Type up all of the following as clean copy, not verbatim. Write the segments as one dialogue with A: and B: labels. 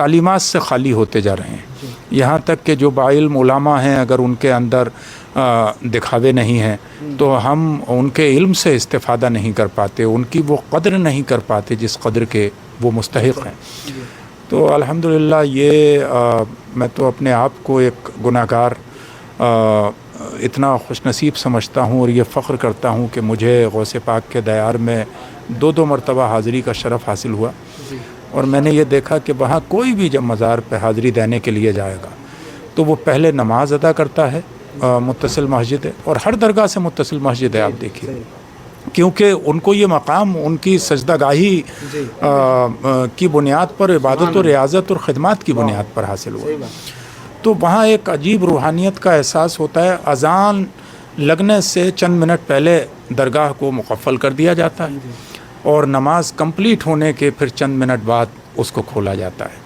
A: تعلیمات سے خالی ہوتے جا رہے ہیں. یہاں تک کہ جو باعلم علماء ہیں اگر ان کے اندر دکھاوے نہیں ہیں تو ہم ان کے علم سے استفادہ نہیں کر پاتے, ان کی وہ قدر نہیں کر پاتے جس قدر کے وہ مستحق ہیں. تو الحمدللہ یہ میں تو اپنے آپ کو ایک گناہ گار اتنا خوش نصیب سمجھتا ہوں اور یہ فخر کرتا ہوں کہ مجھے غوث پاک کے دیار میں 2 مرتبہ حاضری کا شرف حاصل ہوا. اور میں نے یہ دیکھا کہ وہاں کوئی بھی جب مزار پہ حاضری دینے کے لیے جائے گا تو وہ پہلے نماز ادا کرتا ہے, متصل مسجد ہے, اور ہر درگاہ سے متصل مسجد ہے. آپ دیکھیے کیونکہ ان کو یہ مقام ان کی سجدہ گاہی کی بنیاد پر, عبادت و ریاضت اور خدمات کی بنیاد پر حاصل ہوا. تو وہاں ایک عجیب روحانیت کا احساس ہوتا ہے. اذان لگنے سے چند منٹ پہلے درگاہ کو مقفل کر دیا جاتا ہے اور نماز کمپلیٹ ہونے کے پھر چند منٹ بعد اس کو کھولا جاتا ہے.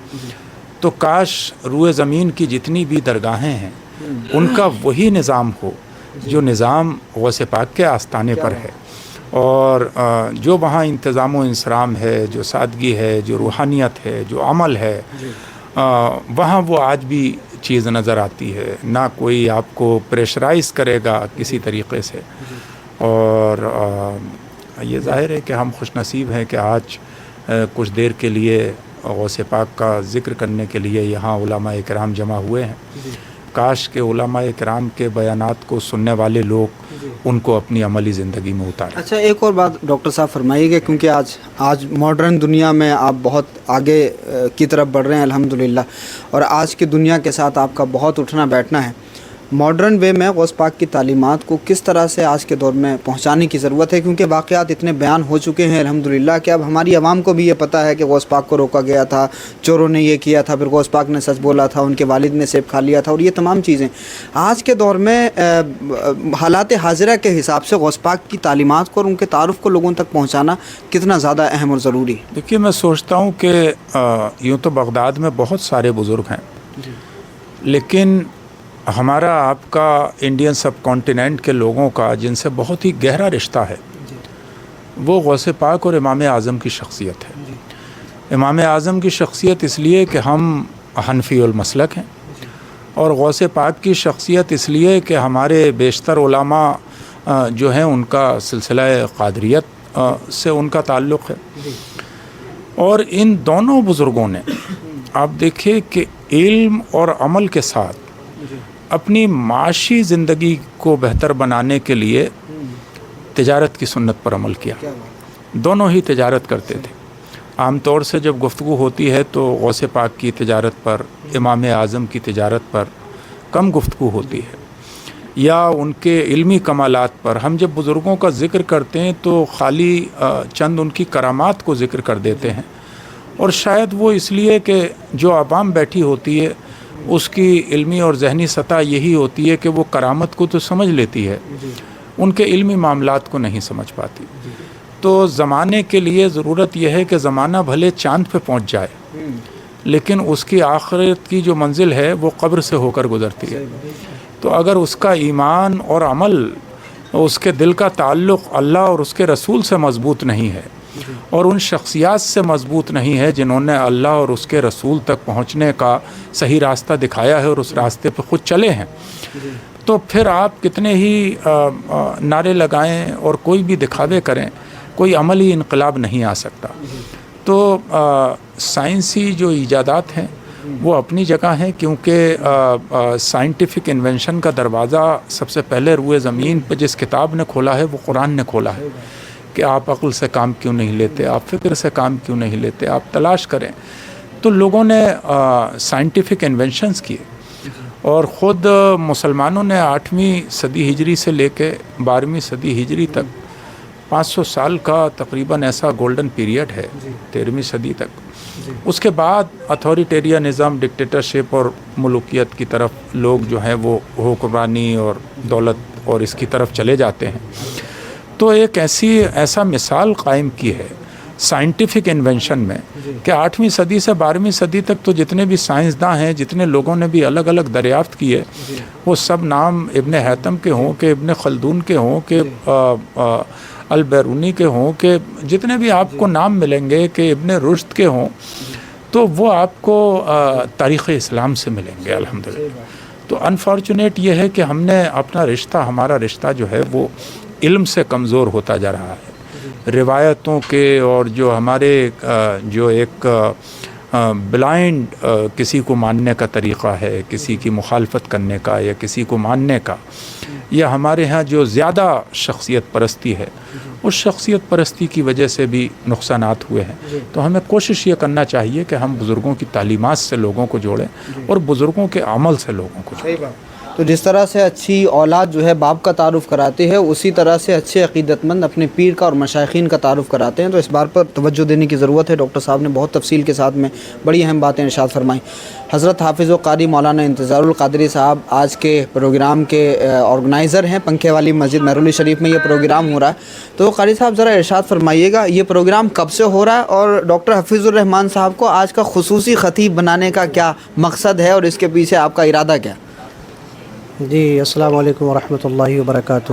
A: تو کاش روئے زمین کی جتنی بھی درگاہیں ہیں ان کا وہی نظام ہو جو نظام غوث پاک کے آستانے پر ہے, اور جو وہاں انتظام و انصرام ہے, جو سادگی ہے, جو روحانیت ہے, جو عمل ہے, وہاں وہ آج بھی چیز نظر آتی ہے. نہ کوئی آپ کو پریشرائز کرے گا کسی طریقے سے. اور یہ ظاہر ہے کہ ہم خوش نصیب ہیں کہ آج کچھ دیر کے لیے غوث پاک کا ذکر کرنے کے لیے یہاں علماء کرام جمع ہوئے ہیں. کاش کہ علماء کرام کے بیانات کو سننے والے لوگ ان کو اپنی عملی زندگی میں اتاریں.
B: اچھا, ایک اور بات ڈاکٹر صاحب فرمائیے گا, کیونکہ آج ماڈرن دنیا میں آپ بہت آگے کی طرف بڑھ رہے ہیں الحمدللہ, اور آج کی دنیا کے ساتھ آپ کا بہت اٹھنا بیٹھنا ہے. ماڈرن وے میں غوث پاک کی تعلیمات کو کس طرح سے آج کے دور میں پہنچانے کی ضرورت ہے, کیونکہ واقعات اتنے بیان ہو چکے ہیں الحمدللہ کہ اب ہماری عوام کو بھی یہ پتہ ہے کہ غوث پاک کو روکا گیا تھا, چوروں نے یہ کیا تھا, پھر غوث پاک نے سچ بولا تھا, ان کے والد نے سیب کھا لیا تھا, اور یہ تمام چیزیں آج کے دور میں حالات حاضرہ کے حساب سے غوث پاک کی تعلیمات کو اور ان کے تعارف کو لوگوں تک پہنچانا کتنا زیادہ اہم اور ضروری ہے.
A: دیکھیے, میں سوچتا ہوں کہ یوں تو بغداد میں بہت سارے بزرگ ہیں, لیکن ہمارا آپ کا انڈین سب کانٹیننٹ کے لوگوں کا جن سے بہت ہی گہرا رشتہ ہے وہ غوث پاک اور امام اعظم کی شخصیت ہے. امام اعظم کی شخصیت اس لیے کہ ہم حنفی المسلک ہیں, اور غوث پاک کی شخصیت اس لیے کہ ہمارے بیشتر علماء جو ہیں ان کا سلسلہ قادریت سے ان کا تعلق ہے. اور ان دونوں بزرگوں نے آپ دیکھیں کہ علم اور عمل کے ساتھ اپنی معاشی زندگی کو بہتر بنانے کے لیے تجارت کی سنت پر عمل کیا. دونوں ہی تجارت کرتے تھے. عام طور سے جب گفتگو ہوتی ہے تو غوث پاک کی تجارت پر, امام اعظم کی تجارت پر کم گفتگو ہوتی ہے, یا ان کے علمی کمالات پر. ہم جب بزرگوں کا ذکر کرتے ہیں تو خالی چند ان کی کرامات کو ذکر کر دیتے ہیں, اور شاید وہ اس لیے کہ جو عوام بیٹھی ہوتی ہے اس کی علمی اور ذہنی سطح یہی ہوتی ہے کہ وہ کرامت کو تو سمجھ لیتی ہے, ان کے علمی معاملات کو نہیں سمجھ پاتی. تو زمانے کے لیے ضرورت یہ ہے کہ زمانہ بھلے چاند پہ پہنچ جائے, لیکن اس کی آخرت کی جو منزل ہے وہ قبر سے ہو کر گزرتی ہے. تو اگر اس کا ایمان اور عمل, اس کے دل کا تعلق اللہ اور اس کے رسول سے مضبوط نہیں ہے, اور ان شخصیات سے مضبوط نہیں ہے جنہوں نے اللہ اور اس کے رسول تک پہنچنے کا صحیح راستہ دکھایا ہے اور اس راستے پہ خود چلے ہیں, تو پھر آپ کتنے ہی نعرے لگائیں اور کوئی بھی دکھاوے کریں, کوئی عملی انقلاب نہیں آ سکتا. تو سائنسی جو ایجادات ہیں وہ اپنی جگہ ہیں, کیونکہ سائنٹیفک انوینشن کا دروازہ سب سے پہلے روئے زمین پہ جس کتاب نے کھولا ہے وہ قرآن نے کھولا ہے کہ آپ عقل سے کام کیوں نہیں لیتے, آپ فکر سے کام کیوں نہیں لیتے, آپ تلاش کریں. تو لوگوں نے سائنٹیفک انوینشنز کیے, اور خود مسلمانوں نے 8ویں صدی ہجری سے لے کے 12ویں صدی ہجری تک 500 سال کا تقریباً ایسا گولڈن پیریڈ ہے 13ویں صدی تک. اس کے بعد اتھارٹیرینزم, ڈکٹیٹرشپ اور ملوکیت کی طرف لوگ جو ہیں وہ حکمرانی اور دولت اور اس کی طرف چلے جاتے ہیں. تو ایک ایسا مثال قائم کی ہے سائنٹیفک انوینشن میں کہ 8ویں صدی سے 12ویں صدی تک تو جتنے بھی سائنسداں ہیں, جتنے لوگوں نے بھی الگ الگ دریافت کیے, وہ سب نام ابن حیتم کے ہوں کہ ابن خلدون کے ہوں کہ البیرونی کے ہوں کہ جتنے بھی آپ کو نام ملیں گے کہ ابن رشد کے ہوں, تو وہ آپ کو تاریخ اسلام سے ملیں گے الحمدللہ۔ تو انفارچونیٹ یہ ہے کہ ہم نے اپنا رشتہ، ہمارا رشتہ جو ہے وہ علم سے کمزور ہوتا جا رہا ہے، روایتوں کے، اور جو ہمارے جو ایک بلائنڈ کسی کو ماننے کا طریقہ ہے، کسی کی مخالفت کرنے کا یا کسی کو ماننے کا، یا ہمارے ہاں جو زیادہ شخصیت پرستی ہے، اس شخصیت پرستی کی وجہ سے بھی نقصانات ہوئے ہیں۔ تو ہمیں کوشش یہ کرنا چاہیے کہ ہم بزرگوں کی تعلیمات سے لوگوں کو جوڑیں اور بزرگوں کے عمل سے لوگوں کو جوڑیں۔
B: تو جس طرح سے اچھی اولاد جو ہے باپ کا تعارف کراتی ہے، اسی طرح سے اچھے عقیدت مند اپنے پیر کا اور مشائخین کا تعارف کراتے ہیں۔ تو اس بات پر توجہ دینے کی ضرورت ہے۔ ڈاکٹر صاحب نے بہت تفصیل کے ساتھ میں بڑی اہم باتیں ارشاد فرمائیں۔ حضرت حافظ و قاری مولانا انتظار القادری صاحب آج کے پروگرام کے آرگنائزر ہیں۔ پنکھے والی مسجد مہرولی شریف میں یہ پروگرام ہو رہا ہے، تو قاری صاحب ذرا ارشاد فرمائیے گا یہ پروگرام کب سے ہو رہا ہے، اور ڈاکٹر حفیظ الرحمان صاحب کو آج کا خصوصی خطیب بنانے کا کیا مقصد ہے، اور اس کے پیچھے آپ کا ارادہ کیا؟
C: جی السلام علیکم ورحمۃ اللہ وبرکاتہ۔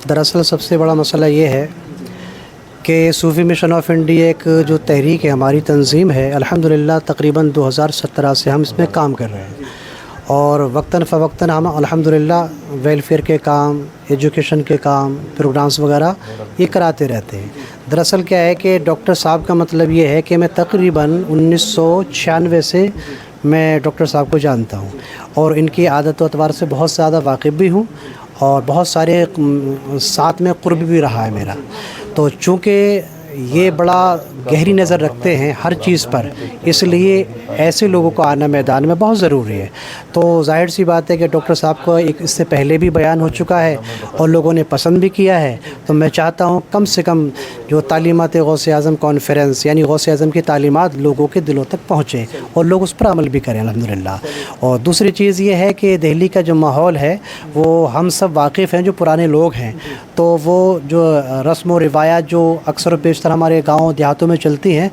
C: دراصل سب سے بڑا مسئلہ یہ ہے کہ صوفی مشن آف انڈیا ایک جو تحریک ہے، ہماری تنظیم ہے، الحمدللہ تقریباً 2017 سے ہم اس میں کام کر رہے ہیں، اور وقتاً فوقتاً ہم الحمدللہ ویلفیئر کے کام، ایجوکیشن کے کام، پروگرامز وغیرہ یہ کراتے رہتے ہیں۔ دراصل کیا ہے کہ ڈاکٹر صاحب کا مطلب یہ ہے کہ میں تقریباً 1996 سے میں ڈاکٹر صاحب کو جانتا ہوں، اور ان کی عادت و اطوار سے بہت زیادہ واقف بھی ہوں، اور بہت سارے ساتھ میں قرب بھی رہا ہے میرا۔ تو چونکہ یہ بڑا گہری نظر رکھتے ہیں ہر چیز پر، اس لیے ایسے لوگوں کو آنا میدان میں بہت ضروری ہے۔ تو ظاہر سی بات ہے کہ ڈاکٹر صاحب کو ایک اس سے پہلے بھی بیان ہو چکا ہے اور لوگوں نے پسند بھی کیا ہے، تو میں چاہتا ہوں کم سے کم جو تعلیمات غوث اعظم کانفرنس، یعنی غوث اعظم کی تعلیمات لوگوں کے دلوں تک پہنچے اور لوگ اس پر عمل بھی کریں الحمدللہ۔ اور دوسری چیز یہ ہے کہ دہلی کا جو ماحول ہے وہ ہم سب واقف ہیں، جو پرانے لوگ ہیں، تو وہ جو رسم و روایات جو اکثر و بیشتر ہمارے گاؤں دیہاتوں میں چلتی ہیں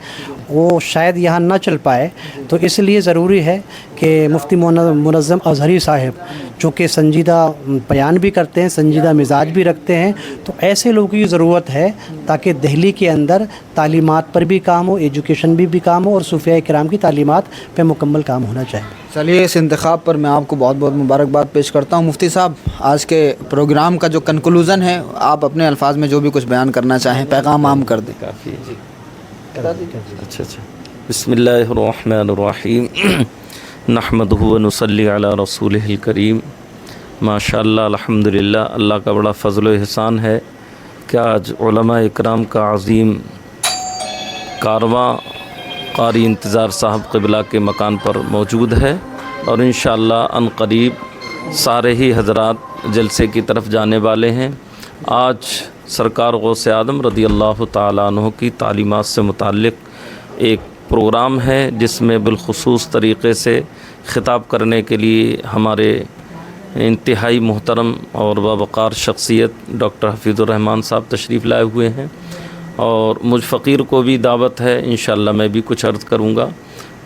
C: وہ شاید یہاں نہ چل پائے، تو اس لیے ضروری ہے کہ مفتی منظم اظہری صاحب جو کہ سنجیدہ بیان بھی کرتے ہیں، سنجیدہ مزاج بھی رکھتے ہیں، تو ایسے لوگوں کی ضرورت ہے تاکہ دہلی کے اندر تعلیمات پر بھی کام ہو، ایجوکیشن بھی کام ہو، اور صوفیاء کرام کی تعلیمات پہ مکمل کام ہونا چاہیے۔
B: چلیے، اس انتخاب پر میں آپ کو بہت بہت مبارکباد پیش کرتا ہوں۔ مفتی صاحب، آج کے پروگرام کا جو کنکلوژن ہے، آپ اپنے الفاظ میں جو بھی کچھ بیان کرنا چاہیں، پیغام عام کر دیں۔
D: کافی ہے جی۔ اچھا بسم اللہ الرحمن الرحیم، نحمدہ و نصلی علی رسولہ الکریم۔ ماشاء اللہ، الحمدللہ، اللہ کا بڑا فضل و احسان ہے کہ آج علماء اکرام کا عظیم کارواں قاری انتظار صاحب قبلہ کے مکان پر موجود ہے، اور انشاءاللہ ان قریب سارے ہی حضرات جلسے کی طرف جانے والے ہیں۔ آج سرکار غوث اعظم رضی اللہ تعالیٰ عنہ کی تعلیمات سے متعلق ایک پروگرام ہے، جس میں بالخصوص طریقے سے خطاب کرنے کے لیے ہمارے انتہائی محترم اور باوقار شخصیت ڈاکٹر حفیظ الرحمان صاحب تشریف لائے ہوئے ہیں، اور مجھ فقیر کو بھی دعوت ہے، انشاءاللہ میں بھی کچھ عرض کروں گا۔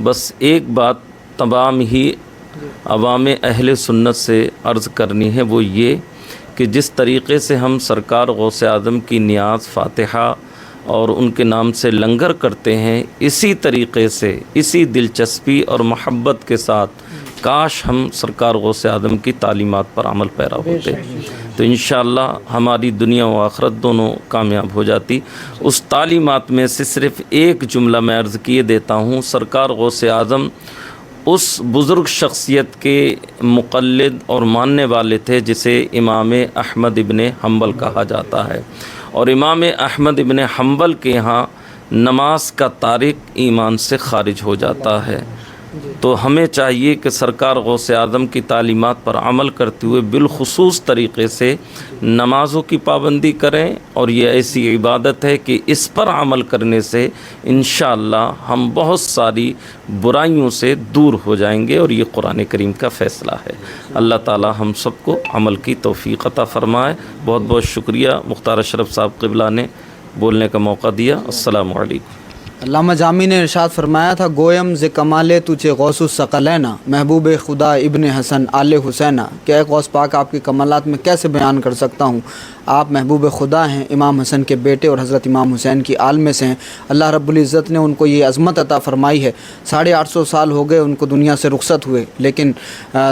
D: بس ایک بات تمام ہی عوام اہل سنت سے عرض کرنی ہے، وہ یہ کہ جس طریقے سے ہم سرکار غوث اعظم کی نیاز، فاتحہ اور ان کے نام سے لنگر کرتے ہیں، اسی طریقے سے، اسی دلچسپی اور محبت کے ساتھ کاش ہم سرکار غوث اعظم کی تعلیمات پر عمل پیرا ہوتے، تو انشاءاللہ ہماری دنیا و آخرت دونوں کامیاب ہو جاتی۔ اس تعلیمات میں سے صرف ایک جملہ میں عرض کیے دیتا ہوں۔ سرکار غوث اعظم اس بزرگ شخصیت کے مقلد اور ماننے والے تھے جسے امام احمد ابن حنبل کہا جاتا ہے، اور امام احمد ابن حنبل کے ہاں نماز کا تارک ایمان سے خارج ہو جاتا ہے۔ تو ہمیں چاہیے کہ سرکار غوث اعظم کی تعلیمات پر عمل کرتے ہوئے بالخصوص طریقے سے نمازوں کی پابندی کریں، اور یہ ایسی عبادت ہے کہ اس پر عمل کرنے سے انشاءاللہ ہم بہت ساری برائیوں سے دور ہو جائیں گے، اور یہ قرآن کریم کا فیصلہ ہے۔ اللہ تعالی ہم سب کو عمل کی توفیق عطا فرمائے۔ بہت بہت شکریہ، مختار اشرف صاحب قبلہ نے بولنے کا موقع دیا۔ السلام علیکم۔
B: علامہ جامی نے ارشاد فرمایا تھا گویم ز کمالے تجھے غوث الثقلینہ محبوب خدا ابن حسن آل حسینہ کہ اے غوث پاک آپ کی کمالات میں کیسے بیان کر سکتا ہوں، آپ محبوب خدا ہیں، امام حسن کے بیٹے اور حضرت امام حسین کی آل میں سے ہیں۔ اللہ رب العزت نے ان کو یہ عظمت عطا فرمائی ہے، 850 سال ہو گئے ان کو دنیا سے رخصت ہوئے، لیکن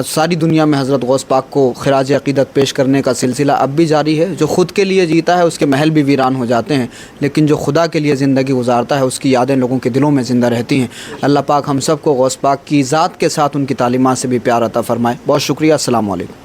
B: ساری دنیا میں حضرت غوث پاک کو خراج عقیدت پیش کرنے کا سلسلہ اب بھی جاری ہے۔ جو خود کے لیے جیتا ہے اس کے محل بھی ویران ہو جاتے ہیں، لیکن جو خدا کے لیے زندگی گزارتا ہے اس کی یادیں لوگوں کے دلوں میں زندہ رہتی ہیں۔ اللہ پاک ہم سب کو غوث پاک کی ذات کے ساتھ ان کی تعلیمات سے بھی پیار عطا فرمائے۔ بہت شکریہ، السلام علیکم۔